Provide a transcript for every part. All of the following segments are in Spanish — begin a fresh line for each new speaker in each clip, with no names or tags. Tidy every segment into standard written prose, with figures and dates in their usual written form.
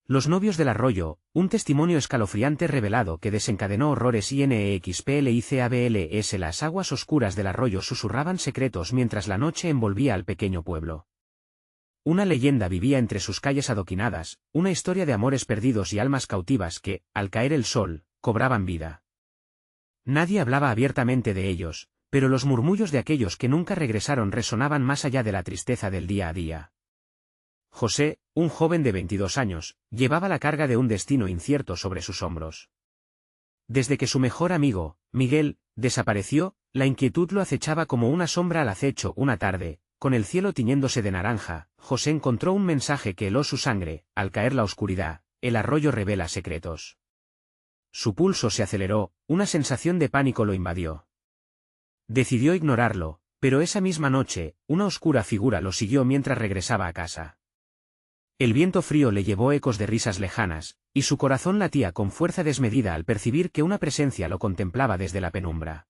Los novios del arroyo, un testimonio escalofriante revelado que desencadenó horrores. INEXPLICABLS. Las aguas oscuras del arroyo susurraban secretos mientras la noche envolvía al pequeño pueblo. Una leyenda vivía entre sus calles adoquinadas, una historia de amores perdidos y almas cautivas que, al caer el sol, cobraban vida. Nadie hablaba abiertamente de ellos, pero los murmullos de aquellos que nunca regresaron resonaban más allá de la tristeza del día a día. José, un joven de 22 años, llevaba la carga de un destino incierto sobre sus hombros. Desde que su mejor amigo, Miguel, desapareció, la inquietud lo acechaba como una sombra al acecho. Una tarde, con el cielo tiñéndose de naranja, José encontró un mensaje que heló su sangre. Al caer la oscuridad, el arroyo revela secretos. Su pulso se aceleró, una sensación de pánico lo invadió. Decidió ignorarlo, pero esa misma noche, una oscura figura lo siguió mientras regresaba a casa. El viento frío le llevó ecos de risas lejanas, y su corazón latía con fuerza desmedida al percibir que una presencia lo contemplaba desde la penumbra.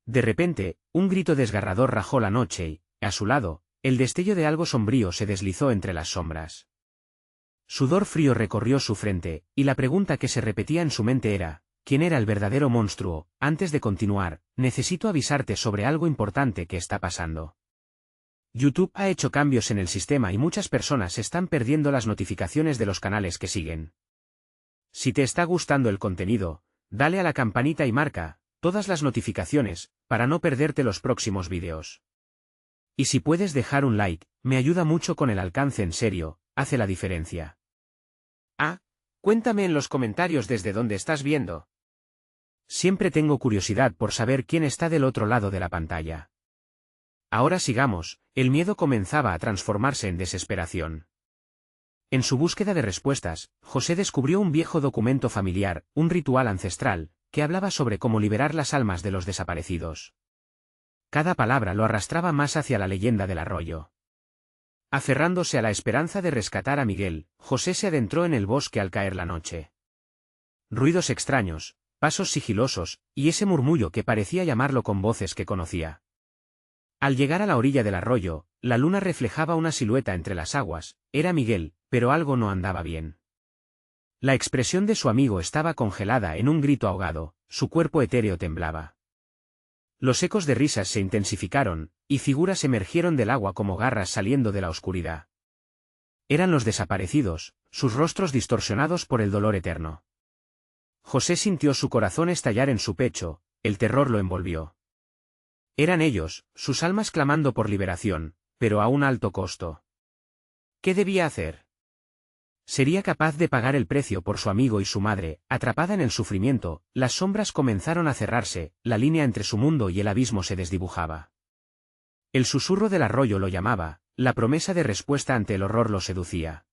De repente, un grito desgarrador rajó la noche y, a su lado, el destello de algo sombrío se deslizó entre las sombras. Sudor frío recorrió su frente, y la pregunta que se repetía en su mente era, ¿quién era el verdadero monstruo? Antes de continuar, necesito avisarte sobre algo importante que está pasando. YouTube ha hecho cambios en el sistema y muchas personas están perdiendo las notificaciones de los canales que siguen. Si te está gustando el contenido, dale a la campanita y marca todas las notificaciones, para no perderte los próximos vídeos. Y si puedes dejar un like, me ayuda mucho con el alcance. En serio, hace la diferencia. Cuéntame en los comentarios desde dónde estás viendo. Siempre tengo curiosidad por saber quién está del otro lado de la pantalla. Ahora sigamos. El miedo comenzaba a transformarse en desesperación. En su búsqueda de respuestas, José descubrió un viejo documento familiar, un ritual ancestral, que hablaba sobre cómo liberar las almas de los desaparecidos. Cada palabra lo arrastraba más hacia la leyenda del arroyo. Aferrándose a la esperanza de rescatar a Miguel, José se adentró en el bosque al caer la noche. Ruidos extraños, pasos sigilosos, y ese murmullo que parecía llamarlo con voces que conocía. Al llegar a la orilla del arroyo, la luna reflejaba una silueta entre las aguas. Era Miguel, pero algo no andaba bien. La expresión de su amigo estaba congelada en un grito ahogado, su cuerpo etéreo temblaba. Los ecos de risas se intensificaron, y figuras emergieron del agua como garras saliendo de la oscuridad. Eran los desaparecidos, sus rostros distorsionados por el dolor eterno. José sintió su corazón estallar en su pecho, el terror lo envolvió. Eran ellos, sus almas clamando por liberación, pero a un alto costo. ¿Qué debía hacer? ¿Sería capaz de pagar el precio por su amigo y su madre? Atrapada en el sufrimiento, las sombras comenzaron a cerrarse, la línea entre su mundo y el abismo se desdibujaba. El susurro del arroyo lo llamaba, la promesa de respuesta ante el horror lo seducía.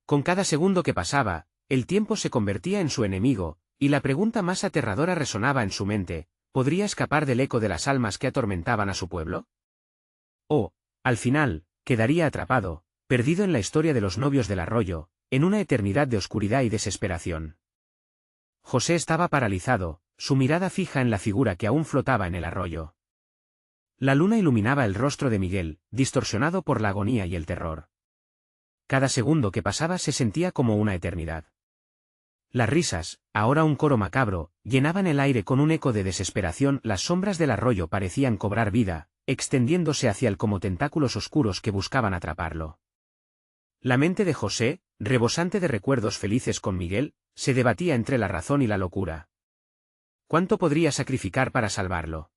Con cada segundo que pasaba, el tiempo se convertía en su enemigo, y la pregunta más aterradora resonaba en su mente: ¿podría escapar del eco de las almas que atormentaban a su pueblo? O, al final, quedaría atrapado, perdido en la historia de los novios del arroyo, en una eternidad de oscuridad y desesperación. José estaba paralizado, su mirada fija en la figura que aún flotaba en el arroyo. La luna iluminaba el rostro de Miguel, distorsionado por la agonía y el terror. Cada segundo que pasaba se sentía como una eternidad. Las risas, ahora un coro macabro, llenaban el aire con un eco de desesperación. Las sombras del arroyo parecían cobrar vida, extendiéndose hacia él como tentáculos oscuros que buscaban atraparlo. La mente de José, rebosante de recuerdos felices con Miguel, se debatía entre la razón y la locura. ¿Cuánto podría sacrificar para salvarlo?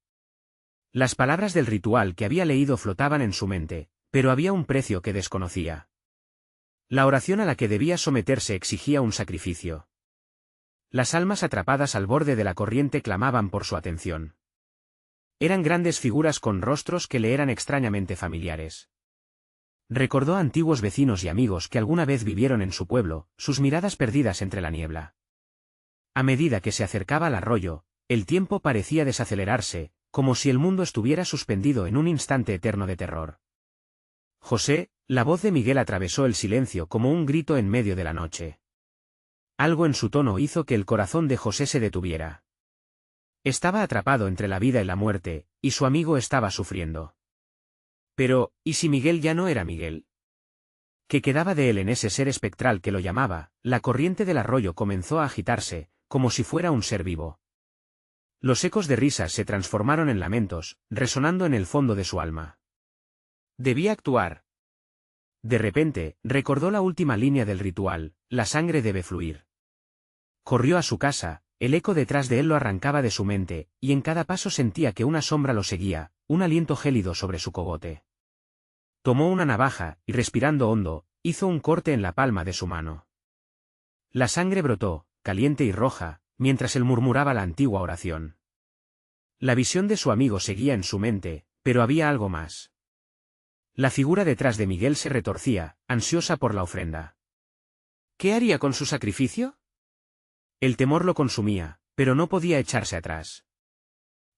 Las palabras del ritual que había leído flotaban en su mente, pero había un precio que desconocía. La oración a la que debía someterse exigía un sacrificio. Las almas atrapadas al borde de la corriente clamaban por su atención. Eran grandes figuras con rostros que le eran extrañamente familiares. Recordó a antiguos vecinos y amigos que alguna vez vivieron en su pueblo, sus miradas perdidas entre la niebla. A medida que se acercaba al arroyo, el tiempo parecía desacelerarse, como si el mundo estuviera suspendido en un instante eterno de terror. José, la voz de Miguel atravesó el silencio como un grito en medio de la noche. Algo en su tono hizo que el corazón de José se detuviera. Estaba atrapado entre la vida y la muerte, y su amigo estaba sufriendo. Pero, ¿y si Miguel ya no era Miguel? ¿Qué quedaba de él en ese ser espectral que lo llamaba? La corriente del arroyo comenzó a agitarse, como si fuera un ser vivo. Los ecos de risas se transformaron en lamentos, resonando en el fondo de su alma. Debía actuar. De repente, recordó la última línea del ritual: la sangre debe fluir. Corrió a su casa, el eco detrás de él lo arrancaba de su mente, y en cada paso sentía que una sombra lo seguía, un aliento gélido sobre su cogote. Tomó una navaja, y respirando hondo, hizo un corte en la palma de su mano. La sangre brotó, caliente y roja, mientras él murmuraba la antigua oración. La visión de su amigo seguía en su mente, pero había algo más. La figura detrás de Miguel se retorcía, ansiosa por la ofrenda. ¿Qué haría con su sacrificio? El temor lo consumía, pero no podía echarse atrás.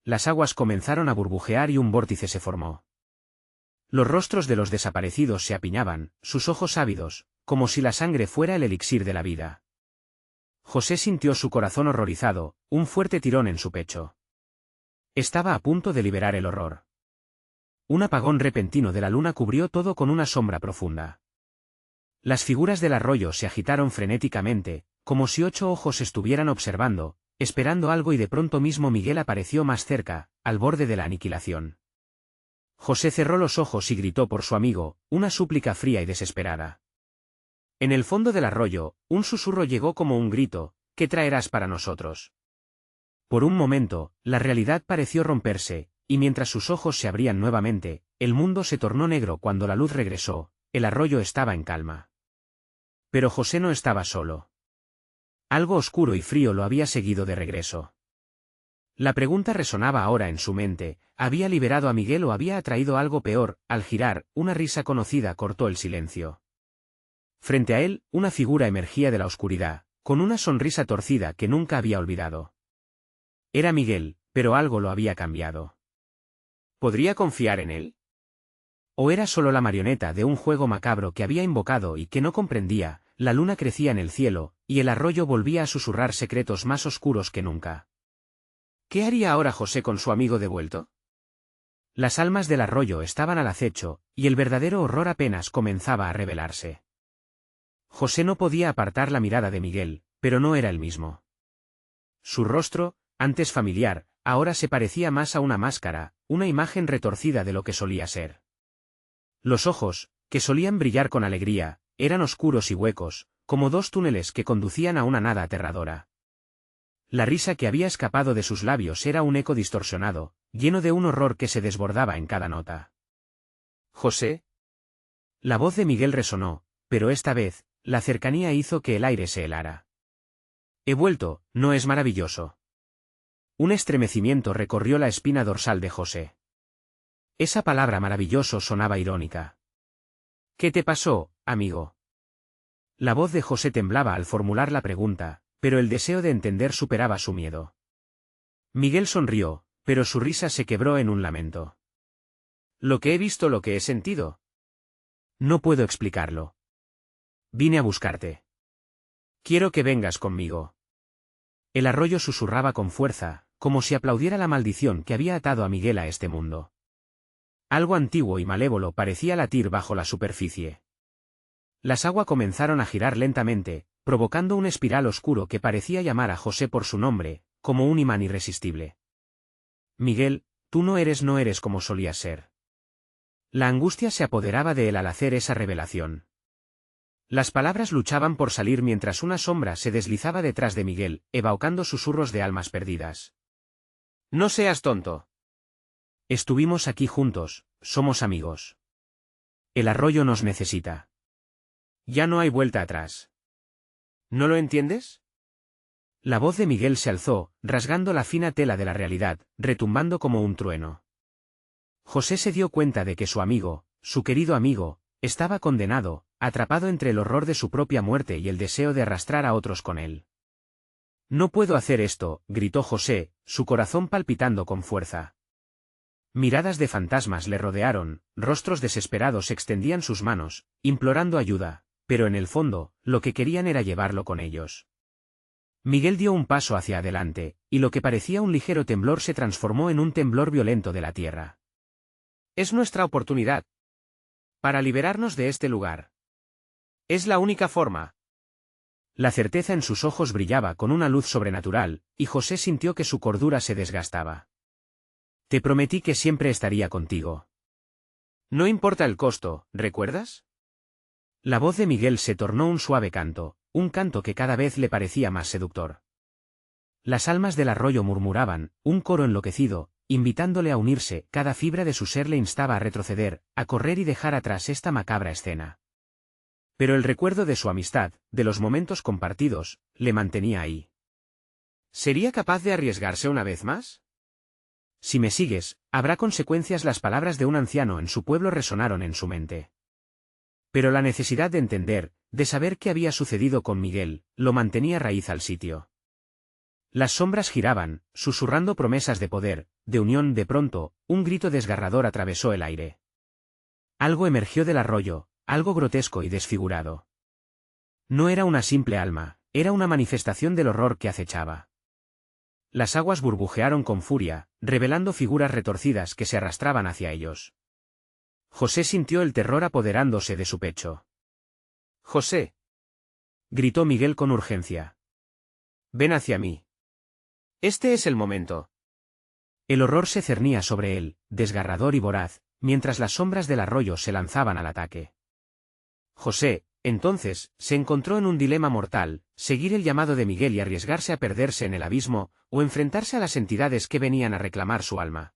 Las aguas comenzaron a burbujear y un vórtice se formó. Los rostros de los desaparecidos se apiñaban, sus ojos ávidos, como si la sangre fuera el elixir de la vida. José sintió su corazón horrorizado, un fuerte tirón en su pecho. Estaba a punto de liberar el horror. Un apagón repentino de la luna cubrió todo con una sombra profunda. Las figuras del arroyo se agitaron frenéticamente, como si 8 ojos estuvieran observando, esperando algo, y de pronto mismo Miguel apareció más cerca, al borde de la aniquilación. José cerró los ojos y gritó por su amigo, una súplica fría y desesperada. En el fondo del arroyo, un susurro llegó como un grito: ¿qué traerás para nosotros? Por un momento, la realidad pareció romperse, y mientras sus ojos se abrían nuevamente, el mundo se tornó negro. Cuando la luz regresó, el arroyo estaba en calma. Pero José no estaba solo. Algo oscuro y frío lo había seguido de regreso. La pregunta resonaba ahora en su mente: ¿había liberado a Miguel o había atraído algo peor? Al girar, una risa conocida cortó el silencio. Frente a él, una figura emergía de la oscuridad, con una sonrisa torcida que nunca había olvidado. Era Miguel, pero algo lo había cambiado. ¿Podría confiar en él? ¿O era solo la marioneta de un juego macabro que había invocado y que no comprendía? La luna crecía en el cielo, y el arroyo volvía a susurrar secretos más oscuros que nunca. ¿Qué haría ahora José con su amigo devuelto? Las almas del arroyo estaban al acecho, y el verdadero horror apenas comenzaba a revelarse. José no podía apartar la mirada de Miguel, pero no era el mismo. Su rostro, antes familiar, ahora se parecía más a una máscara, una imagen retorcida de lo que solía ser. Los ojos, que solían brillar con alegría, eran oscuros y huecos, como 2 túneles que conducían a una nada aterradora. La risa que había escapado de sus labios era un eco distorsionado, lleno de un horror que se desbordaba en cada nota. ¿José? La voz de Miguel resonó, pero esta vez, la cercanía hizo que el aire se helara. He vuelto, ¿no es maravilloso? Un estremecimiento recorrió la espina dorsal de José. Esa palabra maravilloso sonaba irónica. ¿Qué te pasó, amigo? La voz de José temblaba al formular la pregunta, pero el deseo de entender superaba su miedo. Miguel sonrió, pero su risa se quebró en un lamento. Lo que he visto, lo que he sentido. No puedo explicarlo. Vine a buscarte. Quiero que vengas conmigo. El arroyo susurraba con fuerza, como si aplaudiera la maldición que había atado a Miguel a este mundo. Algo antiguo y malévolo parecía latir bajo la superficie. Las aguas comenzaron a girar lentamente, provocando un espiral oscuro que parecía llamar a José por su nombre, como un imán irresistible. Miguel, tú no eres como solías ser. La angustia se apoderaba de él al hacer esa revelación. Las palabras luchaban por salir mientras una sombra se deslizaba detrás de Miguel, evocando susurros de almas perdidas. No seas tonto. Estuvimos aquí juntos, somos amigos. El arroyo nos necesita. Ya no hay vuelta atrás. ¿No lo entiendes? La voz de Miguel se alzó, rasgando la fina tela de la realidad, retumbando como un trueno. José se dio cuenta de que su amigo, su querido amigo, estaba condenado, atrapado entre el horror de su propia muerte y el deseo de arrastrar a otros con él. No puedo hacer esto, gritó José, su corazón palpitando con fuerza. Miradas de fantasmas le rodearon, rostros desesperados extendían sus manos, implorando ayuda, pero en el fondo, lo que querían era llevarlo con ellos. Miguel dio un paso hacia adelante, y lo que parecía un ligero temblor se transformó en un temblor violento de la tierra. Es nuestra oportunidad para liberarnos de este lugar. Es la única forma. La certeza en sus ojos brillaba con una luz sobrenatural, y José sintió que su cordura se desgastaba. Te prometí que siempre estaría contigo. No importa el costo, ¿recuerdas? La voz de Miguel se tornó un suave canto, un canto que cada vez le parecía más seductor. Las almas del arroyo murmuraban, un coro enloquecido, invitándole a unirse, cada fibra de su ser le instaba a retroceder, a correr y dejar atrás esta macabra escena. Pero el recuerdo de su amistad, de los momentos compartidos, le mantenía ahí. ¿Sería capaz de arriesgarse una vez más? Si me sigues, habrá consecuencias. Las palabras de un anciano en su pueblo resonaron en su mente. Pero la necesidad de entender, de saber qué había sucedido con Miguel, lo mantenía raíz al sitio. Las sombras giraban, susurrando promesas de poder, de unión. De pronto, un grito desgarrador atravesó el aire. Algo emergió del arroyo, algo grotesco y desfigurado. No era una simple alma, era una manifestación del horror que acechaba. Las aguas burbujearon con furia, revelando figuras retorcidas que se arrastraban hacia ellos. José sintió el terror apoderándose de su pecho. «José», gritó Miguel con urgencia. «Ven hacia mí. Este es el momento». El horror se cernía sobre él, desgarrador y voraz, mientras las sombras del arroyo se lanzaban al ataque. José, entonces, se encontró en un dilema mortal: seguir el llamado de Miguel y arriesgarse a perderse en el abismo, o enfrentarse a las entidades que venían a reclamar su alma.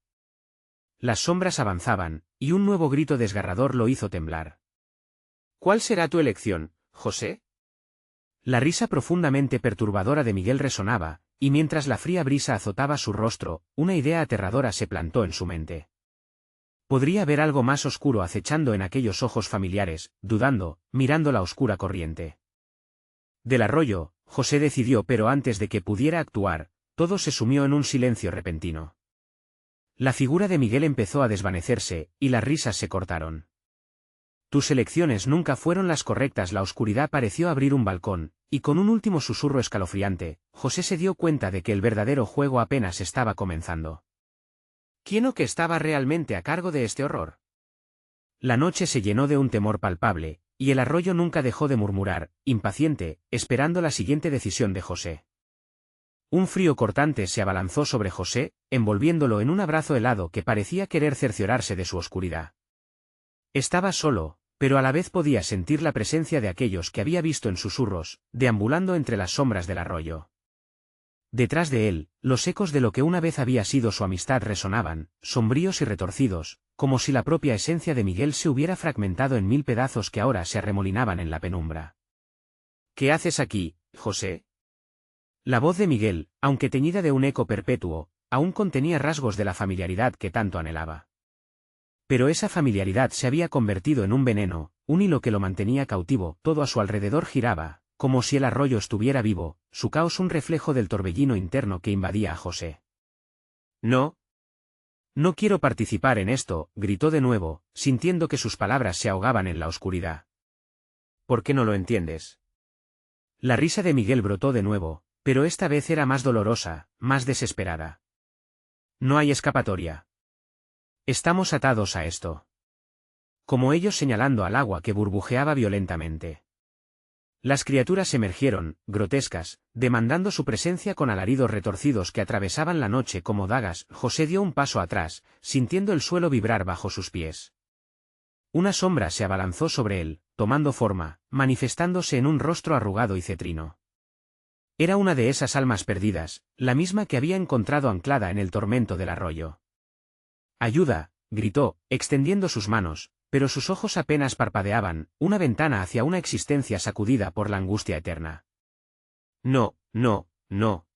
Las sombras avanzaban, y un nuevo grito desgarrador lo hizo temblar. «¿Cuál será tu elección, José?» La risa profundamente perturbadora de Miguel resonaba, y mientras la fría brisa azotaba su rostro, una idea aterradora se plantó en su mente. Podría haber algo más oscuro acechando en aquellos ojos familiares, dudando, mirando la oscura corriente. Del arroyo, José decidió, pero antes de que pudiera actuar, todo se sumió en un silencio repentino. La figura de Miguel empezó a desvanecerse, y las risas se cortaron. Tus elecciones nunca fueron las correctas. La oscuridad pareció abrir un balcón, y con un último susurro escalofriante, José se dio cuenta de que el verdadero juego apenas estaba comenzando. ¿Quién o qué estaba realmente a cargo de este horror? La noche se llenó de un temor palpable, y el arroyo nunca dejó de murmurar, impaciente, esperando la siguiente decisión de José. Un frío cortante se abalanzó sobre José, envolviéndolo en un abrazo helado que parecía querer cerciorarse de su oscuridad. Estaba solo, pero a la vez podía sentir la presencia de aquellos que había visto en susurros, deambulando entre las sombras del arroyo. Detrás de él, los ecos de lo que una vez había sido su amistad resonaban, sombríos y retorcidos, como si la propia esencia de Miguel se hubiera fragmentado en 1000 pedazos que ahora se arremolinaban en la penumbra. «¿Qué haces aquí, José?» La voz de Miguel, aunque teñida de un eco perpetuo, aún contenía rasgos de la familiaridad que tanto anhelaba. Pero esa familiaridad se había convertido en un veneno, un hilo que lo mantenía cautivo. Todo a su alrededor giraba, como si el arroyo estuviera vivo, su caos un reflejo del torbellino interno que invadía a José. «No. No quiero participar en esto», gritó de nuevo, sintiendo que sus palabras se ahogaban en la oscuridad. «¿Por qué no lo entiendes?» La risa de Miguel brotó de nuevo, pero esta vez era más dolorosa, más desesperada. «No hay escapatoria. Estamos atados a esto». Como ellos, señalando al agua que burbujeaba violentamente. Las criaturas emergieron, grotescas, demandando su presencia con alaridos retorcidos que atravesaban la noche como dagas. José dio un paso atrás, sintiendo el suelo vibrar bajo sus pies. Una sombra se abalanzó sobre él, tomando forma, manifestándose en un rostro arrugado y cetrino. Era una de esas almas perdidas, la misma que había encontrado anclada en el tormento del arroyo. «Ayuda», gritó, extendiendo sus manos, pero sus ojos apenas parpadeaban, una ventana hacia una existencia sacudida por la angustia eterna. «No, no, no».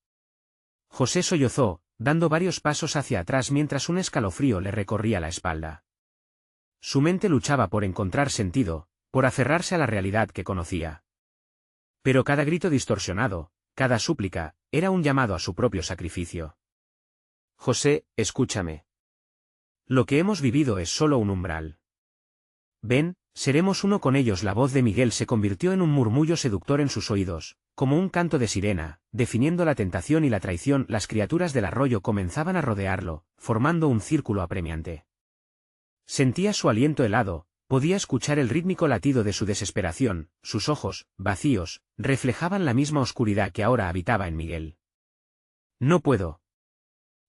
José sollozó, dando varios pasos hacia atrás mientras un escalofrío le recorría la espalda. Su mente luchaba por encontrar sentido, por aferrarse a la realidad que conocía. Pero cada grito distorsionado, cada súplica, era un llamado a su propio sacrificio. «José, escúchame. Lo que hemos vivido es solo un umbral. Ven, seremos uno con ellos». La voz de Miguel se convirtió en un murmullo seductor en sus oídos, como un canto de sirena, definiendo la tentación y la traición. Las criaturas del arroyo comenzaban a rodearlo, formando un círculo apremiante. Sentía su aliento helado, Podía escuchar el rítmico latido de su desesperación, sus ojos, vacíos, reflejaban la misma oscuridad que ahora habitaba en Miguel. No puedo.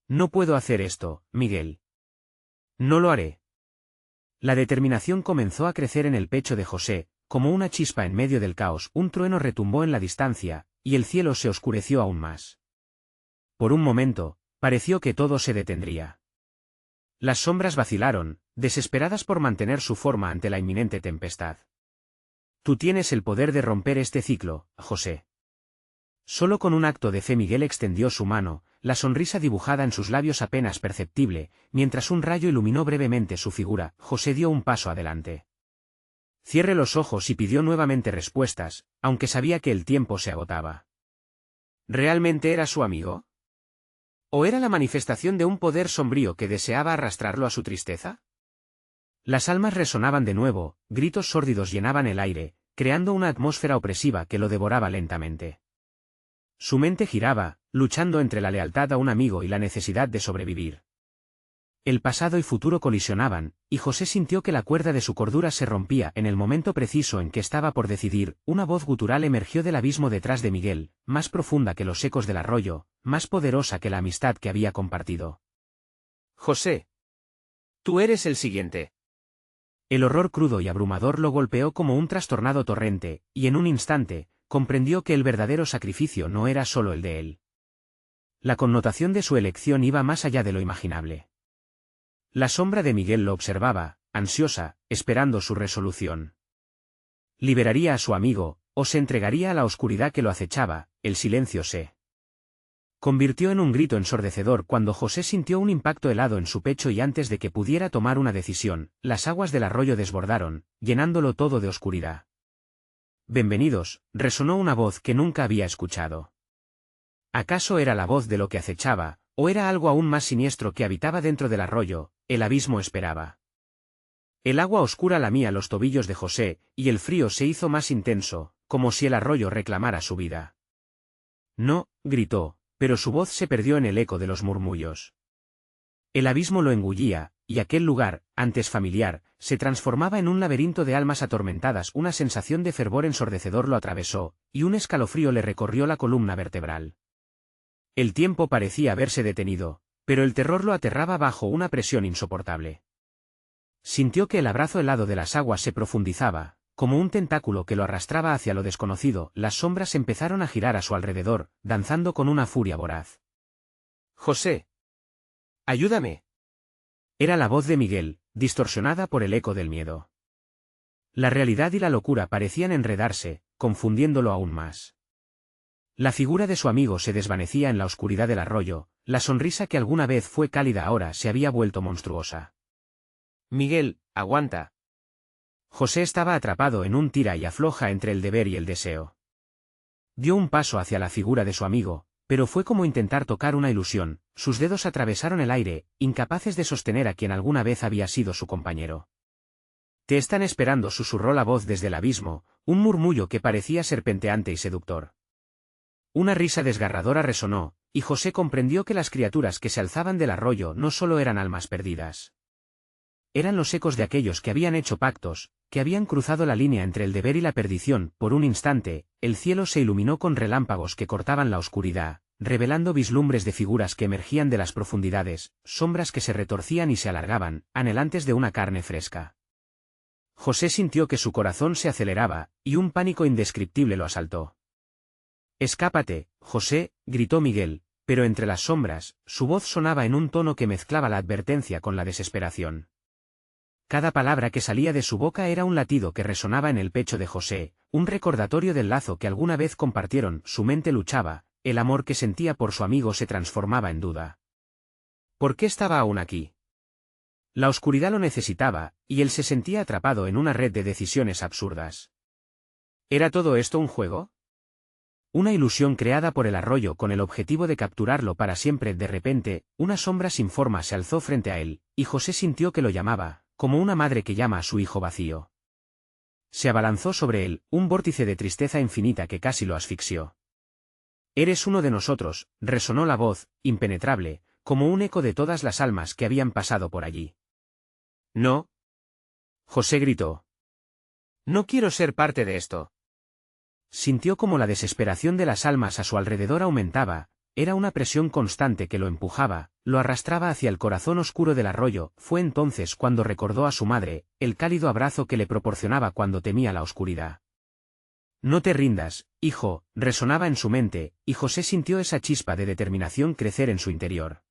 No puedo hacer esto, Miguel. No lo haré. La determinación comenzó a crecer en el pecho de José, como una chispa en medio del caos. Un trueno retumbó en la distancia, y el cielo se oscureció aún más. Por un momento, pareció que todo se detendría. Las sombras vacilaron, desesperadas por mantener su forma ante la inminente tempestad. Tú tienes el poder de romper este ciclo, José. Solo con un acto de fe Miguel extendió su mano, la sonrisa dibujada en sus labios apenas perceptible, mientras un rayo iluminó brevemente su figura. José dio un paso adelante. Cierre los ojos y pidió nuevamente respuestas, aunque sabía que el tiempo se agotaba. ¿Realmente era su amigo? ¿O era la manifestación de un poder sombrío que deseaba arrastrarlo a su tristeza? Las almas resonaban de nuevo, gritos sórdidos llenaban el aire, creando una atmósfera opresiva que lo devoraba lentamente. Su mente giraba, luchando entre la lealtad a un amigo y la necesidad de sobrevivir. El pasado y futuro colisionaban, y José sintió que la cuerda de su cordura se rompía. En el momento preciso en que estaba por decidir, una voz gutural emergió del abismo detrás de Miguel, más profunda que los ecos del arroyo, más poderosa que la amistad que había compartido. José. Tú eres el siguiente. El horror crudo y abrumador lo golpeó como un trastornado torrente, y en un instante, comprendió que el verdadero sacrificio no era solo el de él. La connotación de su elección iba más allá de lo imaginable. La sombra de Miguel lo observaba, ansiosa, esperando su resolución. ¿Liberaría a su amigo, o se entregaría a la oscuridad que lo acechaba? El silencio se convirtió en un grito ensordecedor cuando José sintió un impacto helado en su pecho y antes de que pudiera tomar una decisión, las aguas del arroyo desbordaron, llenándolo todo de oscuridad. Bienvenidos, resonó una voz que nunca había escuchado. ¿Acaso era la voz de lo que acechaba, o era algo aún más siniestro que habitaba dentro del arroyo? El abismo esperaba. El agua oscura lamía los tobillos de José, y el frío se hizo más intenso, como si el arroyo reclamara su vida. No, gritó, pero su voz se perdió en el eco de los murmullos. El abismo lo engullía, y aquel lugar, antes familiar, se transformaba en un laberinto de almas atormentadas. Una sensación de fervor ensordecedor lo atravesó, y un escalofrío le recorrió la columna vertebral. El tiempo parecía haberse detenido, pero el terror lo aterraba bajo una presión insoportable. Sintió que el abrazo helado de las aguas se profundizaba, como un tentáculo que lo arrastraba hacia lo desconocido. Las sombras empezaron a girar a su alrededor, danzando con una furia voraz. José. Ayúdame. Era la voz de Miguel, distorsionada por el eco del miedo. La realidad y la locura parecían enredarse, confundiéndolo aún más. La figura de su amigo se desvanecía en la oscuridad del arroyo, la sonrisa que alguna vez fue cálida ahora se había vuelto monstruosa. Miguel, aguanta. José estaba atrapado en un tira y afloja entre el deber y el deseo. Dio un paso hacia la figura de su amigo, pero fue como intentar tocar una ilusión. Sus dedos atravesaron el aire, incapaces de sostener a quien alguna vez había sido su compañero. Te están esperando, susurró la voz desde el abismo, un murmullo que parecía serpenteante y seductor. Una risa desgarradora resonó, y José comprendió que las criaturas que se alzaban del arroyo no solo eran almas perdidas. Eran los ecos de aquellos que habían hecho pactos, que habían cruzado la línea entre el deber y la perdición. Por un instante, el cielo se iluminó con relámpagos que cortaban la oscuridad, revelando vislumbres de figuras que emergían de las profundidades, sombras que se retorcían y se alargaban, anhelantes de una carne fresca. José sintió que su corazón se aceleraba, y un pánico indescriptible lo asaltó. «Escápate, José», gritó Miguel, pero entre las sombras, su voz sonaba en un tono que mezclaba la advertencia con la desesperación. Cada palabra que salía de su boca era un latido que resonaba en el pecho de José, un recordatorio del lazo que alguna vez compartieron. Su mente luchaba, el amor que sentía por su amigo se transformaba en duda. ¿Por qué estaba aún aquí? La oscuridad lo necesitaba, y él se sentía atrapado en una red de decisiones absurdas. ¿Era todo esto un juego? Una ilusión creada por el arroyo con el objetivo de capturarlo para siempre. De repente, una sombra sin forma se alzó frente a él, y José sintió que lo llamaba, como una madre que llama a su hijo vacío. Se abalanzó sobre él, un vórtice de tristeza infinita que casi lo asfixió. «Eres uno de nosotros», resonó la voz, impenetrable, como un eco de todas las almas que habían pasado por allí. «No». José gritó. No quiero ser parte de esto. Sintió como la desesperación de las almas a su alrededor aumentaba, era una presión constante que lo empujaba, lo arrastraba hacia el corazón oscuro del arroyo. Fue entonces cuando recordó a su madre, el cálido abrazo que le proporcionaba cuando temía la oscuridad. No te rindas, hijo, resonaba en su mente, y José sintió esa chispa de determinación crecer en su interior.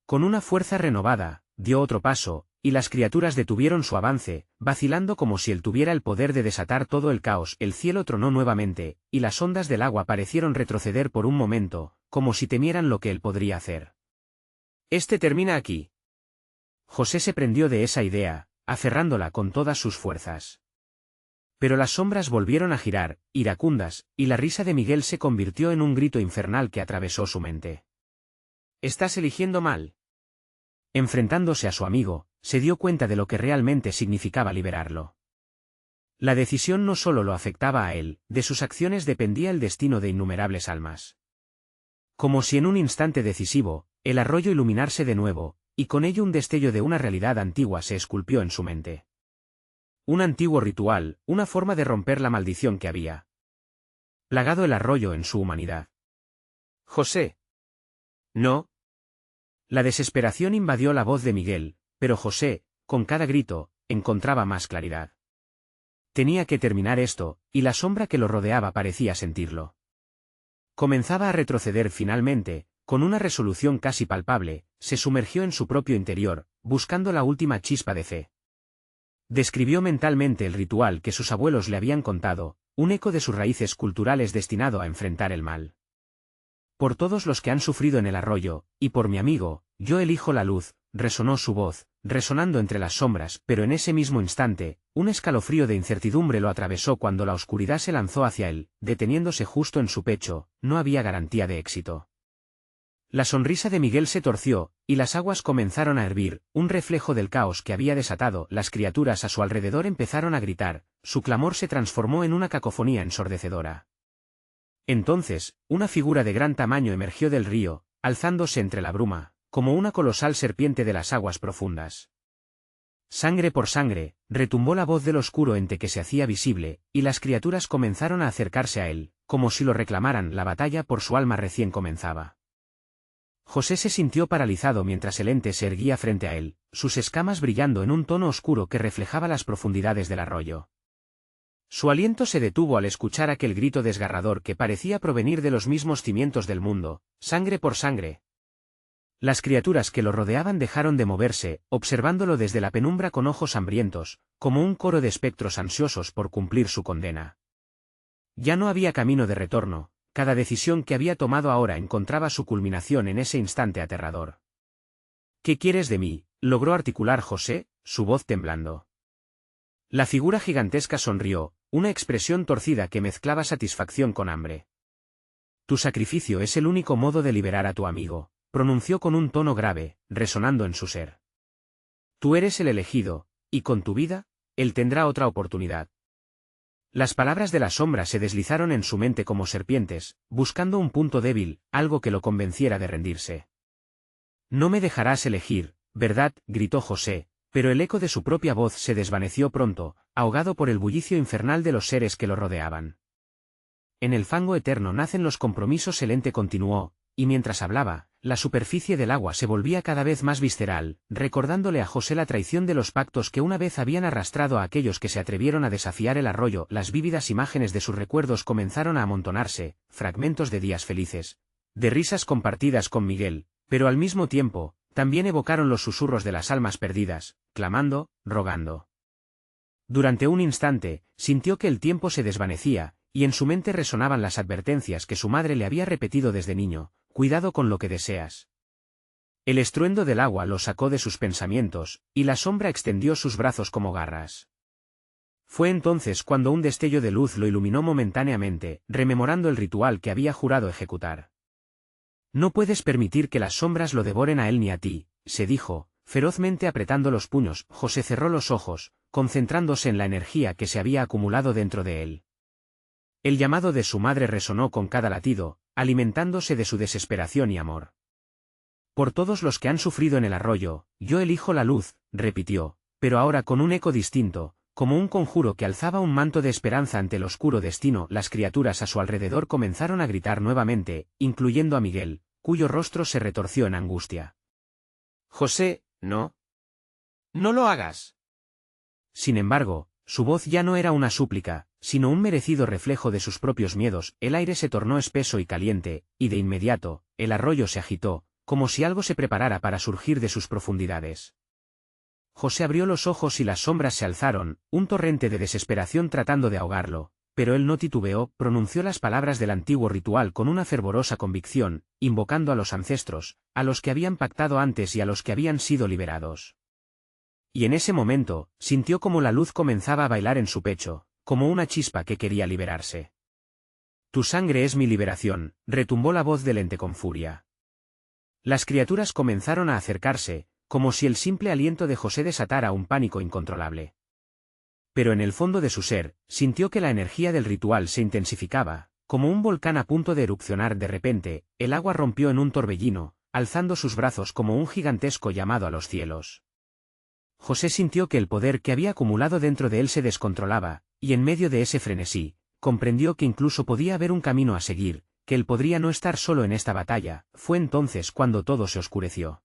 Con una fuerza renovada, dio otro paso, y las criaturas detuvieron su avance, vacilando como si él tuviera el poder de desatar todo el caos. El cielo tronó nuevamente, y las ondas del agua parecieron retroceder por un momento, como si temieran lo que él podría hacer. Este termina aquí. José se prendió de esa idea, aferrándola con todas sus fuerzas. Pero las sombras volvieron a girar, iracundas, y la risa de Miguel se convirtió en un grito infernal que atravesó su mente. «Estás eligiendo mal». Enfrentándose a su amigo, se dio cuenta de lo que realmente significaba liberarlo. La decisión no solo lo afectaba a él, de sus acciones dependía el destino de innumerables almas. Como si en un instante decisivo, el arroyo iluminarse de nuevo, y con ello un destello de una realidad antigua se esculpió en su mente. Un antiguo ritual, una forma de romper la maldición que había plagado el arroyo en su humanidad. «José». «No». La desesperación invadió la voz de Miguel, pero José, con cada grito, encontraba más claridad. Tenía que terminar esto, y la sombra que lo rodeaba parecía sentirlo. Comenzaba a retroceder finalmente, con una resolución casi palpable, se sumergió en su propio interior, buscando la última chispa de fe. Describió mentalmente el ritual que sus abuelos le habían contado, un eco de sus raíces culturales destinado a enfrentar el mal. «Por todos los que han sufrido en el arroyo, y por mi amigo, yo elijo la luz», resonó su voz, resonando entre las sombras, pero en ese mismo instante, un escalofrío de incertidumbre lo atravesó cuando la oscuridad se lanzó hacia él, deteniéndose justo en su pecho. No había garantía de éxito. La sonrisa de Miguel se torció, y las aguas comenzaron a hervir, un reflejo del caos que había desatado. Las criaturas a su alrededor empezaron a gritar, su clamor se transformó en una cacofonía ensordecedora. Entonces, una figura de gran tamaño emergió del río, alzándose entre la bruma, como una colosal serpiente de las aguas profundas. «Sangre por sangre», retumbó la voz del oscuro ente que se hacía visible, y las criaturas comenzaron a acercarse a él, como si lo reclamaran. La batalla por su alma recién comenzaba. José se sintió paralizado mientras el ente se erguía frente a él, sus escamas brillando en un tono oscuro que reflejaba las profundidades del arroyo. Su aliento se detuvo al escuchar aquel grito desgarrador que parecía provenir de los mismos cimientos del mundo: «Sangre por sangre». Las criaturas que lo rodeaban dejaron de moverse, observándolo desde la penumbra con ojos hambrientos, como un coro de espectros ansiosos por cumplir su condena. Ya no había camino de retorno, cada decisión que había tomado ahora encontraba su culminación en ese instante aterrador. «¿Qué quieres de mí?», logró articular José, su voz temblando. La figura gigantesca sonrió, una expresión torcida que mezclaba satisfacción con hambre. «Tu sacrificio es el único modo de liberar a tu amigo», pronunció con un tono grave, resonando en su ser. «Tú eres el elegido, y con tu vida, él tendrá otra oportunidad». Las palabras de la sombra se deslizaron en su mente como serpientes, buscando un punto débil, algo que lo convenciera de rendirse. «No me dejarás elegir, ¿verdad?», gritó José, pero el eco de su propia voz se desvaneció pronto, ahogado por el bullicio infernal de los seres que lo rodeaban. «En el fango eterno nacen los compromisos», el ente continuó, y mientras hablaba, la superficie del agua se volvía cada vez más visceral, recordándole a José la traición de los pactos que una vez habían arrastrado a aquellos que se atrevieron a desafiar el arroyo. Las vívidas imágenes de sus recuerdos comenzaron a amontonarse, fragmentos de días felices, de risas compartidas con Miguel, pero al mismo tiempo, también evocaron los susurros de las almas perdidas, clamando, rogando. Durante un instante, sintió que el tiempo se desvanecía, y en su mente resonaban las advertencias que su madre le había repetido desde niño: «Cuidado con lo que deseas». El estruendo del agua lo sacó de sus pensamientos, y la sombra extendió sus brazos como garras. Fue entonces cuando un destello de luz lo iluminó momentáneamente, rememorando el ritual que había jurado ejecutar. «No puedes permitir que las sombras lo devoren a él ni a ti», se dijo, ferozmente apretando los puños. José cerró los ojos, concentrándose en la energía que se había acumulado dentro de él. El llamado de su madre resonó con cada latido, alimentándose de su desesperación y amor. «Por todos los que han sufrido en el arroyo, yo elijo la luz», repitió, pero ahora con un eco distinto, como un conjuro que alzaba un manto de esperanza ante el oscuro destino. Las criaturas a su alrededor comenzaron a gritar nuevamente, incluyendo a Miguel, cuyo rostro se retorció en angustia.
José, no. No lo hagas.
Sin embargo, su voz ya no era una súplica, sino un merecido reflejo de sus propios miedos. El aire se tornó espeso y caliente, y de inmediato, el arroyo se agitó, como si algo se preparara para surgir de sus profundidades. José abrió los ojos y las sombras se alzaron, un torrente de desesperación tratando de ahogarlo, pero él no titubeó, pronunció las palabras del antiguo ritual con una fervorosa convicción, invocando a los ancestros, a los que habían pactado antes y a los que habían sido liberados. Y en ese momento, sintió como la luz comenzaba a bailar en su pecho, como una chispa que quería liberarse. Tu sangre es mi liberación, retumbó la voz del ente con furia. Las criaturas comenzaron a acercarse, como si el simple aliento de José desatara un pánico incontrolable. Pero en el fondo de su ser, sintió que la energía del ritual se intensificaba, como un volcán a punto de erupcionar. De repente, el agua rompió en un torbellino, alzando sus brazos como un gigantesco llamado a los cielos. José sintió que el poder que había acumulado dentro de él se descontrolaba, y en medio de ese frenesí, comprendió que incluso podía haber un camino a seguir, que él podría no estar solo en esta batalla. Fue entonces cuando todo se oscureció.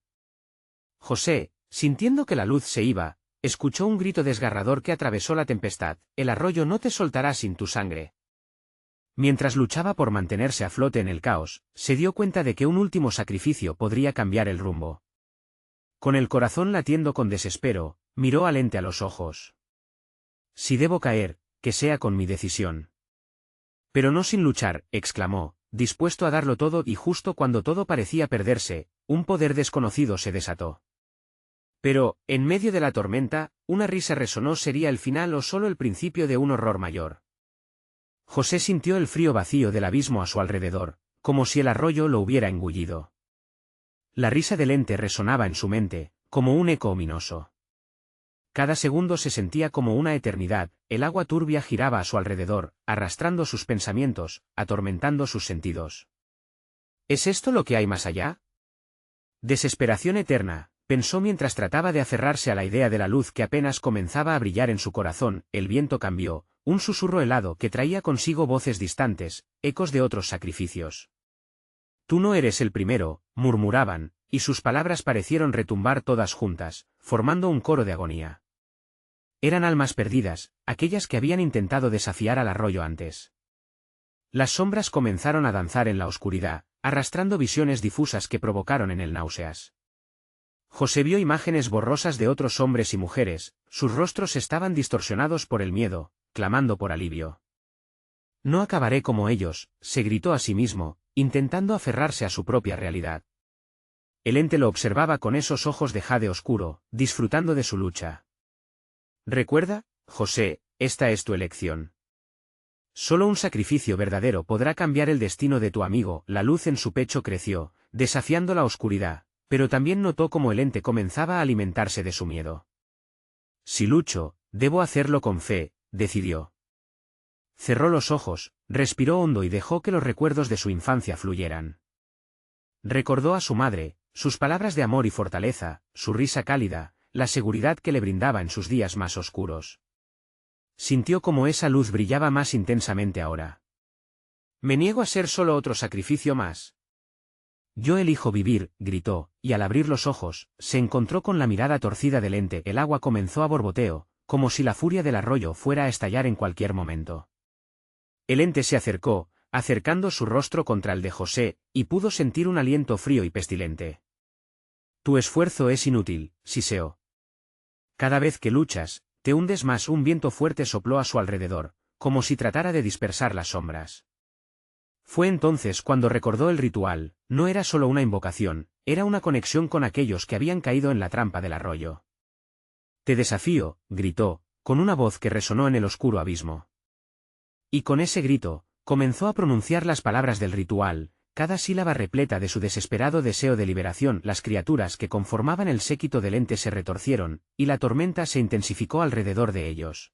José, sintiendo que la luz se iba, escuchó un grito desgarrador que atravesó la tempestad: el arroyo no te soltará sin tu sangre. Mientras luchaba por mantenerse a flote en el caos, se dio cuenta de que un último sacrificio podría cambiar el rumbo. Con el corazón latiendo con desespero, miró al ente a los ojos. Si debo caer, que sea con mi decisión. Pero no sin luchar, exclamó, dispuesto a darlo todo. Y justo cuando todo parecía perderse, un poder desconocido se desató. Pero, en medio de la tormenta, una risa resonó. ¿Sería el final o solo el principio de un horror mayor? José sintió el frío vacío del abismo a su alrededor, como si el arroyo lo hubiera engullido. La risa del ente resonaba en su mente, como un eco ominoso. Cada segundo se sentía como una eternidad. El agua turbia giraba a su alrededor, arrastrando sus pensamientos, atormentando sus sentidos. ¿Es esto lo que hay más allá? Desesperación eterna, pensó mientras trataba de aferrarse a la idea de la luz que apenas comenzaba a brillar en su corazón. El viento cambió, un susurro helado que traía consigo voces distantes, ecos de otros sacrificios. Tú no eres el primero, murmuraban, y sus palabras parecieron retumbar todas juntas, formando un coro de agonía. Eran almas perdidas, aquellas que habían intentado desafiar al arroyo antes. Las sombras comenzaron a danzar en la oscuridad, arrastrando visiones difusas que provocaron en él náuseas. José vio imágenes borrosas de otros hombres y mujeres, sus rostros estaban distorsionados por el miedo, clamando por alivio. No acabaré como ellos, se gritó a sí mismo, intentando aferrarse a su propia realidad. El ente lo observaba con esos ojos de jade oscuro, disfrutando de su lucha. Recuerda, José, esta es tu elección. Solo un sacrificio verdadero podrá cambiar el destino de tu amigo. La luz en su pecho creció, desafiando la oscuridad, pero también notó cómo el ente comenzaba a alimentarse de su miedo. Si lucho, debo hacerlo con fe, decidió. Cerró los ojos, respiró hondo y dejó que los recuerdos de su infancia fluyeran. Recordó a su madre, sus palabras de amor y fortaleza, su risa cálida, la seguridad que le brindaba en sus días más oscuros. Sintió como esa luz brillaba más intensamente ahora. Me niego a ser solo otro sacrificio más. Yo elijo vivir, gritó, y al abrir los ojos, se encontró con la mirada torcida del ente. El agua comenzó a borboteo, como si la furia del arroyo fuera a estallar en cualquier momento. El ente se acercó, acercando su rostro contra el de José, y pudo sentir un aliento frío y pestilente. Tu esfuerzo es inútil, siseó. Cada vez que luchas, te hundes más. Un viento fuerte sopló a su alrededor, como si tratara de dispersar las sombras. Fue entonces cuando recordó el ritual. No era solo una invocación, era una conexión con aquellos que habían caído en la trampa del arroyo. Te desafío, gritó, con una voz que resonó en el oscuro abismo. Y con ese grito, comenzó a pronunciar las palabras del ritual, cada sílaba repleta de su desesperado deseo de liberación. Las criaturas que conformaban el séquito del ente se retorcieron, y la tormenta se intensificó alrededor de ellos.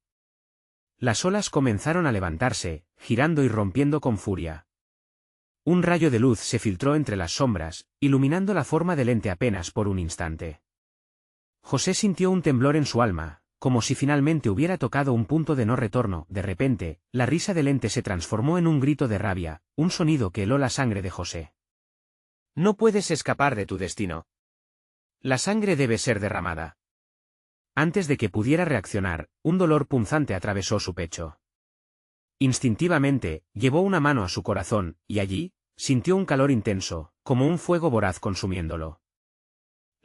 Las olas comenzaron a levantarse, girando y rompiendo con furia. Un rayo de luz se filtró entre las sombras, iluminando la forma del ente apenas por un instante. José sintió un temblor en su alma, como si finalmente hubiera tocado un punto de no retorno. De repente, la risa del ente se transformó en un grito de rabia, un sonido que heló la sangre de José.
No puedes escapar de tu destino. La sangre debe ser derramada.
Antes de que pudiera reaccionar, un dolor punzante atravesó su pecho. Instintivamente, llevó una mano a su corazón, y allí, sintió un calor intenso, como un fuego voraz consumiéndolo.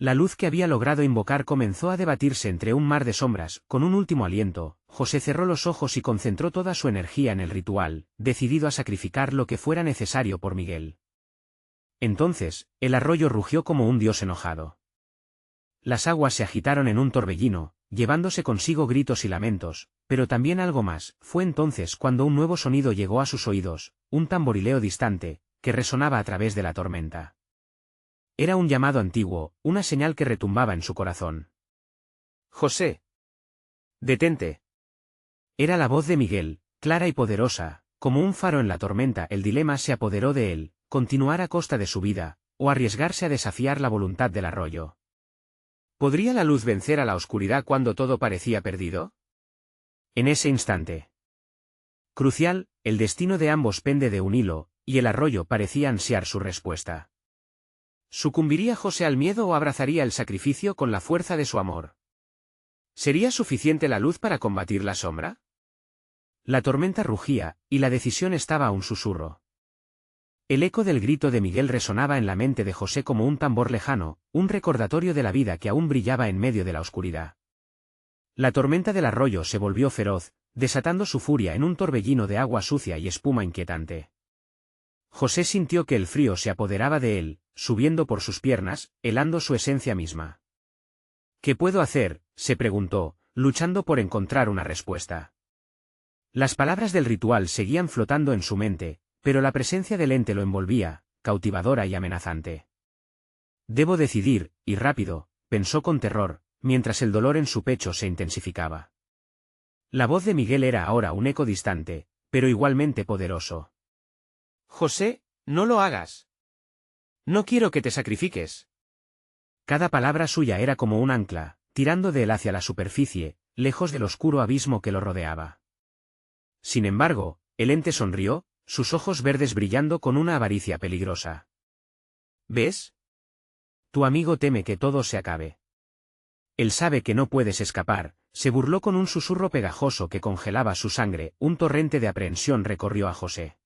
La luz que había logrado invocar comenzó a debatirse entre un mar de sombras. Con un último aliento, José cerró los ojos y concentró toda su energía en el ritual, decidido a sacrificar lo que fuera necesario por Miguel. Entonces, el arroyo rugió como un dios enojado. Las aguas se agitaron en un torbellino, llevándose consigo gritos y lamentos, pero también algo más. Fue entonces cuando un nuevo sonido llegó a sus oídos, un tamborileo distante, que resonaba a través de la tormenta. Era un llamado antiguo, una señal que retumbaba en su corazón.
José. Detente.
Era la voz de Miguel, clara y poderosa, como un faro en la tormenta. El dilema se apoderó de él, continuar a costa de su vida, o arriesgarse a desafiar la voluntad del arroyo.
¿Podría la luz vencer a la oscuridad cuando todo parecía perdido?
En ese instante crucial, el destino de ambos pende de un hilo, y el arroyo parecía ansiar su respuesta.
¿Sucumbiría José al miedo o abrazaría el sacrificio con la fuerza de su amor? ¿Sería suficiente la luz para combatir la sombra?
La tormenta rugía, y la decisión estaba a un susurro. El eco del grito de Miguel resonaba en la mente de José como un tambor lejano, un recordatorio de la vida que aún brillaba en medio de la oscuridad. La tormenta del arroyo se volvió feroz, desatando su furia en un torbellino de agua sucia y espuma inquietante. José sintió que el frío se apoderaba de él, subiendo por sus piernas, helando su esencia misma. ¿Qué puedo hacer?, se preguntó, luchando por encontrar una respuesta. Las palabras del ritual seguían flotando en su mente, pero la presencia del ente lo envolvía, cautivadora y amenazante. Debo decidir, y rápido, pensó con terror, mientras el dolor en su pecho se intensificaba. La voz de Miguel era ahora un eco distante, pero igualmente poderoso.
José, no lo hagas. No quiero que te sacrifiques.
Cada palabra suya era como un ancla, tirando de él hacia la superficie, lejos del oscuro abismo que lo rodeaba. Sin embargo, el ente sonrió, sus ojos verdes brillando con una avaricia peligrosa.
¿Ves?
Tu amigo teme que todo se acabe. Él sabe que no puedes escapar, se burló con un susurro pegajoso que congelaba su sangre. Un torrente de aprehensión recorrió a José.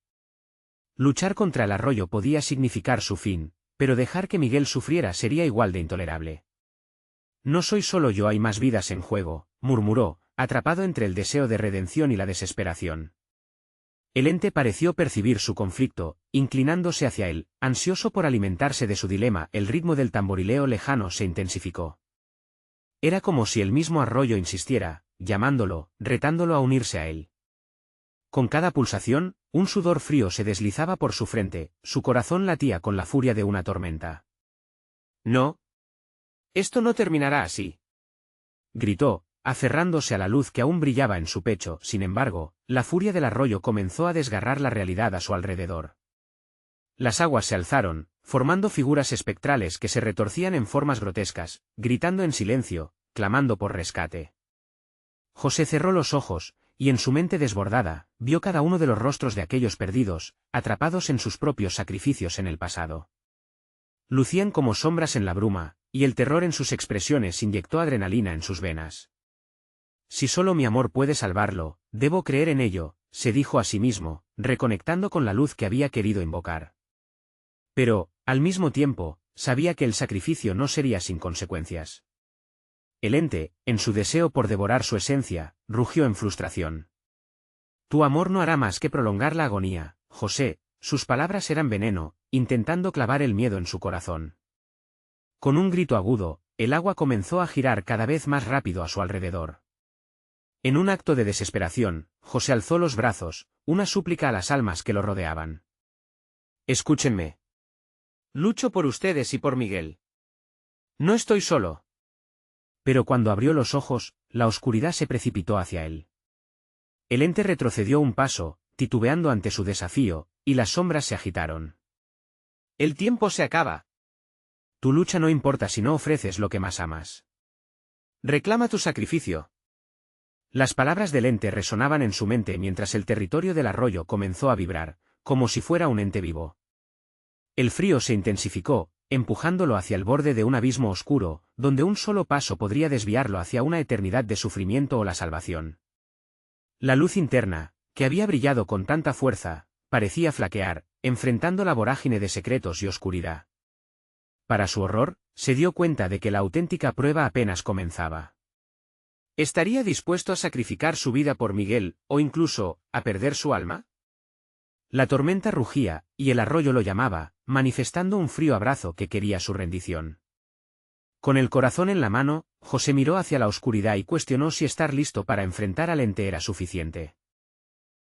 Luchar contra el arroyo podía significar su fin, pero dejar que Miguel sufriera sería igual de intolerable. No soy solo yo, hay más vidas en juego, murmuró, atrapado entre el deseo de redención y la desesperación. El ente pareció percibir su conflicto, inclinándose hacia él, ansioso por alimentarse de su dilema. El ritmo del tamborileo lejano se intensificó. Era como si el mismo arroyo insistiera, llamándolo, retándolo a unirse a él. Con cada pulsación, un sudor frío se deslizaba por su frente, su corazón latía con la furia de una tormenta.
No. Esto no terminará así.
Gritó, aferrándose a la luz que aún brillaba en su pecho. Sin embargo, la furia del arroyo comenzó a desgarrar la realidad a su alrededor. Las aguas se alzaron, formando figuras espectrales que se retorcían en formas grotescas, gritando en silencio, clamando por rescate. José cerró los ojos, y en su mente desbordada, vio cada uno de los rostros de aquellos perdidos, atrapados en sus propios sacrificios en el pasado. Lucían como sombras en la bruma, y el terror en sus expresiones inyectó adrenalina en sus venas. Si solo mi amor puede salvarlo, debo creer en ello, se dijo a sí mismo, reconectando con la luz que había querido invocar. Pero, al mismo tiempo, sabía que el sacrificio no sería sin consecuencias. El ente, en su deseo por devorar su esencia, rugió en frustración. Tu amor no hará más que prolongar la agonía, José. Sus palabras eran veneno, intentando clavar el miedo en su corazón. Con un grito agudo, el agua comenzó a girar cada vez más rápido a su alrededor. En un acto de desesperación, José alzó los brazos, una súplica a las almas que lo rodeaban.
Escúchenme. Lucho por ustedes y por Miguel. No estoy solo.
Pero cuando abrió los ojos, la oscuridad se precipitó hacia él. El ente retrocedió un paso, titubeando ante su desafío, y las sombras se agitaron.
El tiempo se acaba.
Tu lucha no importa si no ofreces lo que más amas. Reclama tu sacrificio. Las palabras del ente resonaban en su mente mientras el territorio del arroyo comenzó a vibrar, como si fuera un ente vivo. El frío se intensificó, empujándolo hacia el borde de un abismo oscuro, donde un solo paso podría desviarlo hacia una eternidad de sufrimiento o la salvación. La luz interna, que había brillado con tanta fuerza, parecía flaquear, enfrentando la vorágine de secretos y oscuridad. Para su horror, se dio cuenta de que la auténtica prueba apenas comenzaba. ¿Estaría dispuesto a sacrificar su vida por Miguel, o incluso, a perder su alma? La tormenta rugía, y el arroyo lo llamaba, manifestando un frío abrazo que quería su rendición. Con el corazón en la mano, José miró hacia la oscuridad y cuestionó si estar listo para enfrentar al ente era suficiente.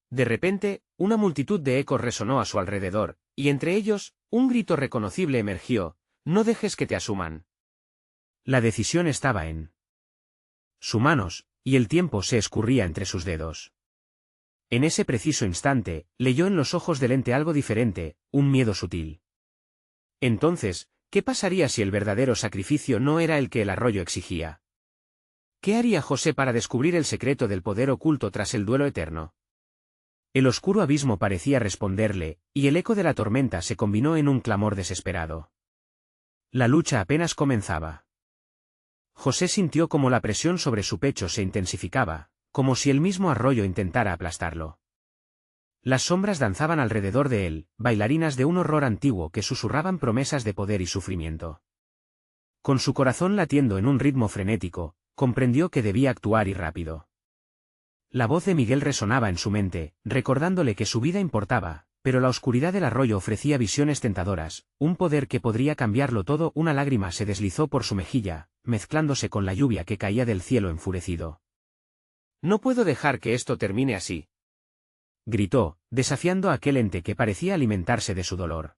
De repente, una multitud de ecos resonó a su alrededor, y entre ellos, un grito reconocible emergió: «No dejes que te asuman». La decisión estaba en sus manos, y el tiempo se escurría entre sus dedos. En ese preciso instante, leyó en los ojos del ente algo diferente, un miedo sutil. Entonces, ¿qué pasaría si el verdadero sacrificio no era el que el arroyo exigía? ¿Qué haría José para descubrir el secreto del poder oculto tras el duelo eterno? El oscuro abismo parecía responderle, y el eco de la tormenta se combinó en un clamor desesperado. La lucha apenas comenzaba. José sintió como la presión sobre su pecho se intensificaba, como si el mismo arroyo intentara aplastarlo. Las sombras danzaban alrededor de él, bailarinas de un horror antiguo que susurraban promesas de poder y sufrimiento. Con su corazón latiendo en un ritmo frenético, comprendió que debía actuar y rápido. La voz de Miguel resonaba en su mente, recordándole que su vida importaba, pero la oscuridad del arroyo ofrecía visiones tentadoras, un poder que podría cambiarlo todo. Una lágrima se deslizó por su mejilla, mezclándose con la lluvia que caía del cielo enfurecido. «No puedo dejar que esto termine así», gritó, desafiando a aquel ente que parecía alimentarse de su dolor.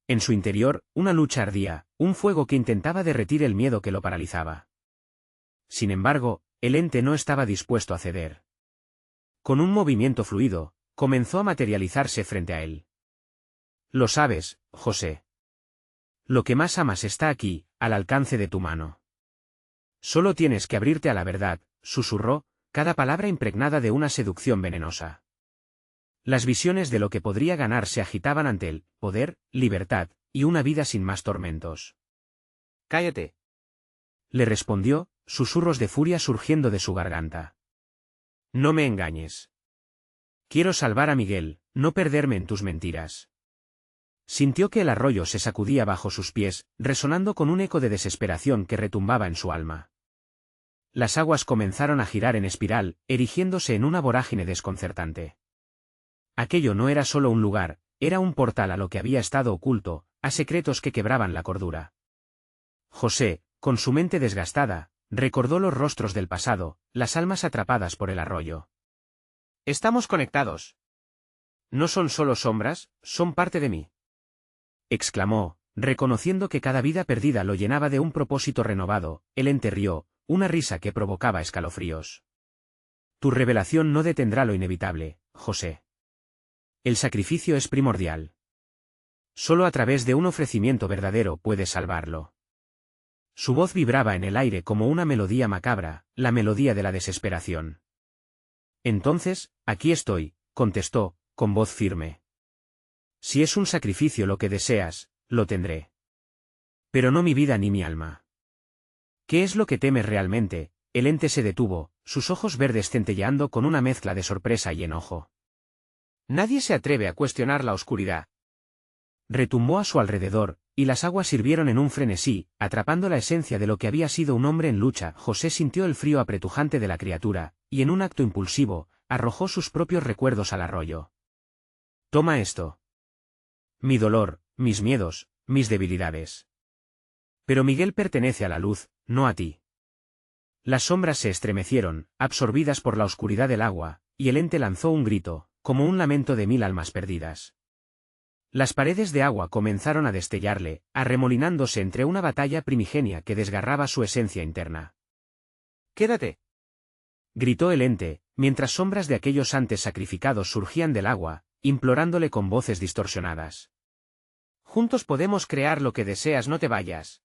En su interior, una lucha ardía, un fuego que intentaba derretir el miedo que lo paralizaba. Sin embargo, el ente no estaba dispuesto a ceder. Con un movimiento fluido, comenzó a materializarse frente a él. «Lo sabes, José. Lo que más amas está aquí, al alcance de tu mano. Solo tienes que abrirte a la verdad», susurró, cada palabra impregnada de una seducción venenosa. Las visiones de lo que podría ganar se agitaban ante él: poder, libertad, y una vida sin más tormentos. «Cállate», le respondió, susurros de furia surgiendo de su garganta. «No me engañes. Quiero salvar a Miguel, no perderme en tus mentiras». Sintió que el arroyo se sacudía bajo sus pies, resonando con un eco de desesperación que retumbaba en su alma. Las aguas comenzaron a girar en espiral, erigiéndose en una vorágine desconcertante. Aquello no era solo un lugar, era un portal a lo que había estado oculto, a secretos que quebraban la cordura. José, con su mente desgastada, recordó los rostros del pasado, las almas atrapadas por el arroyo. «Estamos conectados. No son solo sombras, son parte de mí», exclamó, reconociendo que cada vida perdida lo llenaba de un propósito renovado. El ente rió, una risa que provocaba escalofríos. «Tu revelación no detendrá lo inevitable, José. El sacrificio es primordial. Solo a través de un ofrecimiento verdadero puedes salvarlo». Su voz vibraba en el aire como una melodía macabra, la melodía de la desesperación. «Entonces, aquí estoy», contestó, con voz firme. «Si es un sacrificio lo que deseas, lo tendré. Pero no mi vida ni mi alma». «¿Qué es lo que temes realmente?». El ente se detuvo, sus ojos verdes centelleando con una mezcla de sorpresa y enojo. «Nadie se atreve a cuestionar la oscuridad». Retumbó a su alrededor, y las aguas sirvieron en un frenesí, atrapando la esencia de lo que había sido un hombre en lucha. José sintió el frío apretujante de la criatura, y en un acto impulsivo, arrojó sus propios recuerdos al arroyo. «Toma esto. Mi dolor, mis miedos, mis debilidades. Pero Miguel pertenece a la luz, no a ti». Las sombras se estremecieron, absorbidas por la oscuridad del agua, y el ente lanzó un grito, como un lamento de 1000 almas perdidas. Las paredes de agua comenzaron a destellarle, arremolinándose entre una batalla primigenia que desgarraba su esencia interna. «Quédate», gritó el ente, mientras sombras de aquellos antes sacrificados surgían del agua, implorándole con voces distorsionadas. «Juntos podemos crear lo que deseas, no te vayas».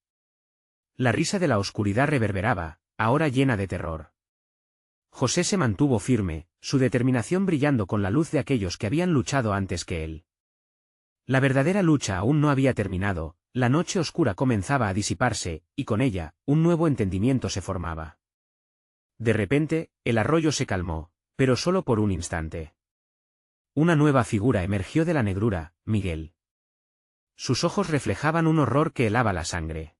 La risa de la oscuridad reverberaba, ahora llena de terror. José se mantuvo firme, su determinación brillando con la luz de aquellos que habían luchado antes que él. La verdadera lucha aún no había terminado, la noche oscura comenzaba a disiparse, y con ella, un nuevo entendimiento se formaba. De repente, el arroyo se calmó, pero solo por un instante. Una nueva figura emergió de la negrura, Miguel. Sus ojos reflejaban un horror que helaba la sangre.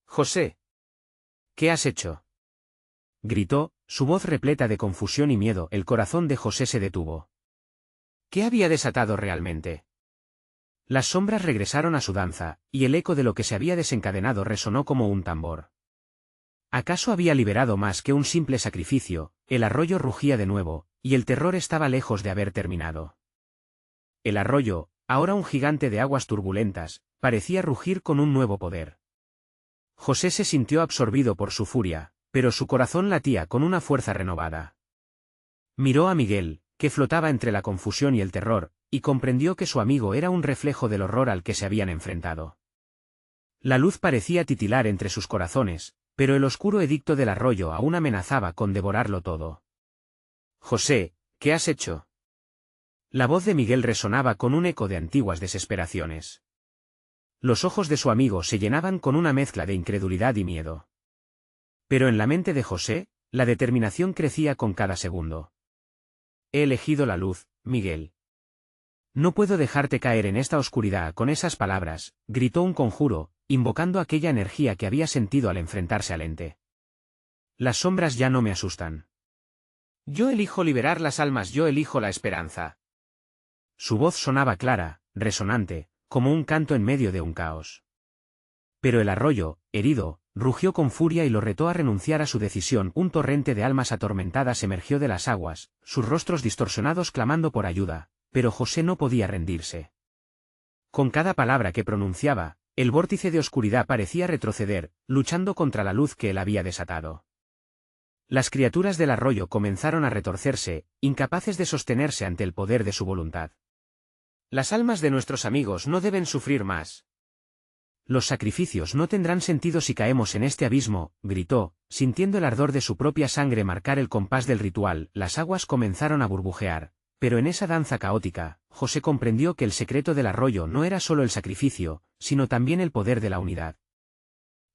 «José. ¿Qué has hecho?», gritó, su voz repleta de confusión y miedo. El corazón de José se detuvo. ¿Qué había desatado realmente? Las sombras regresaron a su danza, y el eco de lo que se había desencadenado resonó como un tambor. ¿Acaso había liberado más que un simple sacrificio? El arroyo rugía de nuevo, y el terror estaba lejos de haber terminado. El arroyo, ahora un gigante de aguas turbulentas, parecía rugir con un nuevo poder. José se sintió absorbido por su furia, pero su corazón latía con una fuerza renovada. Miró a Miguel, que flotaba entre la confusión y el terror, y comprendió que su amigo era un reflejo del horror al que se habían enfrentado. La luz parecía titilar entre sus corazones, pero el oscuro edicto del arroyo aún amenazaba con devorarlo todo. «José, ¿qué has hecho?». La voz de Miguel resonaba con un eco de antiguas desesperaciones. Los ojos de su amigo se llenaban con una mezcla de incredulidad y miedo. Pero en la mente de José, la determinación crecía con cada segundo. «He elegido la luz, Miguel. No puedo dejarte caer en esta oscuridad». Con esas palabras, gritó un conjuro, invocando aquella energía que había sentido al enfrentarse al ente. «Las sombras ya no me asustan. Yo elijo liberar las almas, yo elijo la esperanza». Su voz sonaba clara, resonante, como un canto en medio de un caos. Pero el arroyo, herido, rugió con furia y lo retó a renunciar a su decisión. Un torrente de almas atormentadas emergió de las aguas, sus rostros distorsionados clamando por ayuda, pero José no podía rendirse. Con cada palabra que pronunciaba, el vórtice de oscuridad parecía retroceder, luchando contra la luz que él había desatado. Las criaturas del arroyo comenzaron a retorcerse, incapaces de sostenerse ante el poder de su voluntad. «Las almas de nuestros amigos no deben sufrir más. Los sacrificios no tendrán sentido si caemos en este abismo», gritó, sintiendo el ardor de su propia sangre marcar el compás del ritual. Las aguas comenzaron a burbujear, pero en esa danza caótica, José comprendió que el secreto del arroyo no era solo el sacrificio, sino también el poder de la unidad.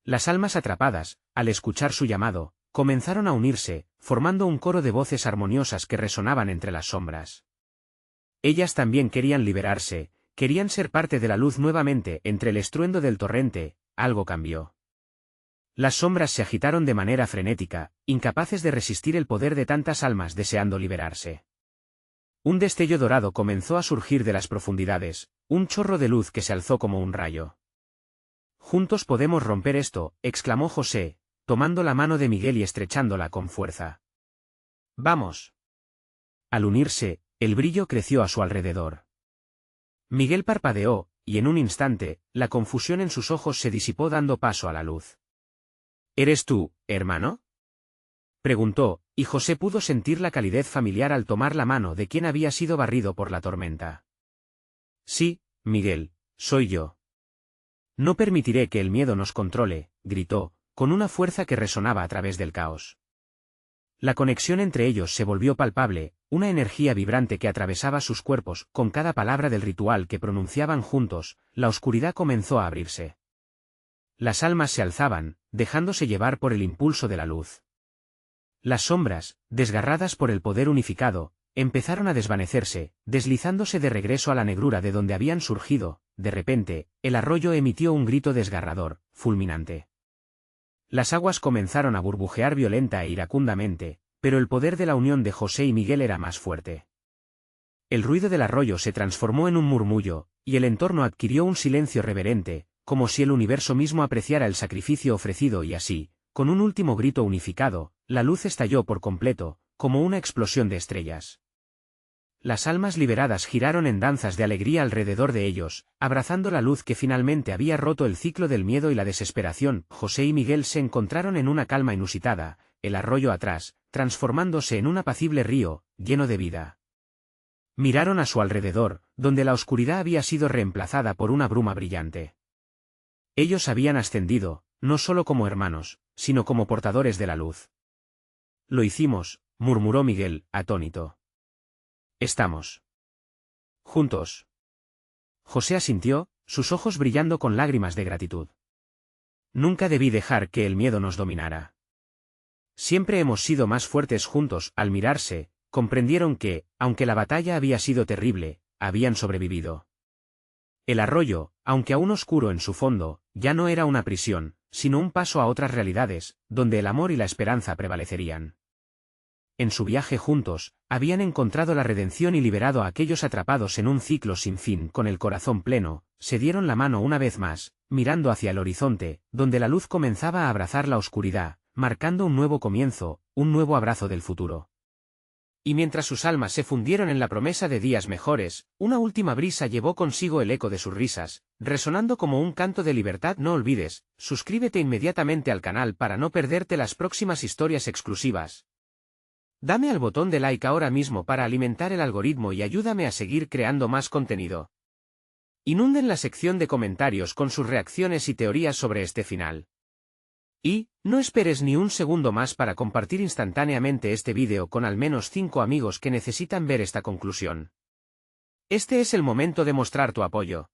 Las almas atrapadas, al escuchar su llamado, comenzaron a unirse, formando un coro de voces armoniosas que resonaban entre las sombras. Ellas también querían liberarse, querían ser parte de la luz nuevamente. Entre el estruendo del torrente, algo cambió. Las sombras se agitaron de manera frenética, incapaces de resistir el poder de tantas almas deseando liberarse. Un destello dorado comenzó a surgir de las profundidades, un chorro de luz que se alzó como un rayo. «Juntos podemos romper esto», exclamó José, tomando la mano de Miguel y estrechándola con fuerza. «Vamos». Al unirse, el brillo creció a su alrededor. Miguel parpadeó, y en un instante, la confusión en sus ojos se disipó dando paso a la luz. «¿Eres tú, hermano?», preguntó, y José pudo sentir la calidez familiar al tomar la mano de quien había sido barrido por la tormenta. «Sí, Miguel, soy yo». «No permitiré que el miedo nos controle», gritó, con una fuerza que resonaba a través del caos. La conexión entre ellos se volvió palpable, una energía vibrante que atravesaba sus cuerpos. Con cada palabra del ritual que pronunciaban juntos, la oscuridad comenzó a abrirse. Las almas se alzaban, dejándose llevar por el impulso de la luz. Las sombras, desgarradas por el poder unificado, empezaron a desvanecerse, deslizándose de regreso a la negrura de donde habían surgido. De repente, el arroyo emitió un grito desgarrador, fulminante. Las aguas comenzaron a burbujear violenta e iracundamente, pero el poder de la unión de José y Miguel era más fuerte. El ruido del arroyo se transformó en un murmullo, y el entorno adquirió un silencio reverente, como si el universo mismo apreciara el sacrificio ofrecido. Y así, con un último grito unificado, la luz estalló por completo, como una explosión de estrellas. Las almas liberadas giraron en danzas de alegría alrededor de ellos, abrazando la luz que finalmente había roto el ciclo del miedo y la desesperación. José y Miguel se encontraron en una calma inusitada, el arroyo atrás, transformándose en un apacible río, lleno de vida. Miraron a su alrededor, donde la oscuridad había sido reemplazada por una bruma brillante. Ellos habían ascendido, no solo como hermanos, sino como portadores de la luz. Lo hicimos, murmuró Miguel, atónito. Estamos juntos. José asintió, sus ojos brillando con lágrimas de gratitud. Nunca debí dejar que el miedo nos dominara. Siempre hemos sido más fuertes juntos. Al mirarse, comprendieron que, aunque la batalla había sido terrible, habían sobrevivido. El arroyo, aunque aún oscuro en su fondo, ya no era una prisión, sino un paso a otras realidades, donde el amor y la esperanza prevalecerían. En su viaje juntos, habían encontrado la redención y liberado a aquellos atrapados en un ciclo sin fin. Con el corazón pleno, se dieron la mano una vez más, mirando hacia el horizonte, donde la luz comenzaba a abrazar la oscuridad, marcando un nuevo comienzo, un nuevo abrazo del futuro. Y mientras sus almas se fundieron en la promesa de días mejores, una última brisa llevó consigo el eco de sus risas, resonando como un canto de libertad. No olvides, suscríbete inmediatamente al canal para no perderte las próximas historias exclusivas. Dame al botón de like ahora mismo para alimentar el algoritmo y ayúdame a seguir creando más contenido. Inunden la sección de comentarios con sus reacciones y teorías sobre este final. Y, no esperes ni un segundo más para compartir instantáneamente este vídeo con al menos 5 amigos que necesitan ver esta conclusión. Este es el momento de mostrar tu apoyo.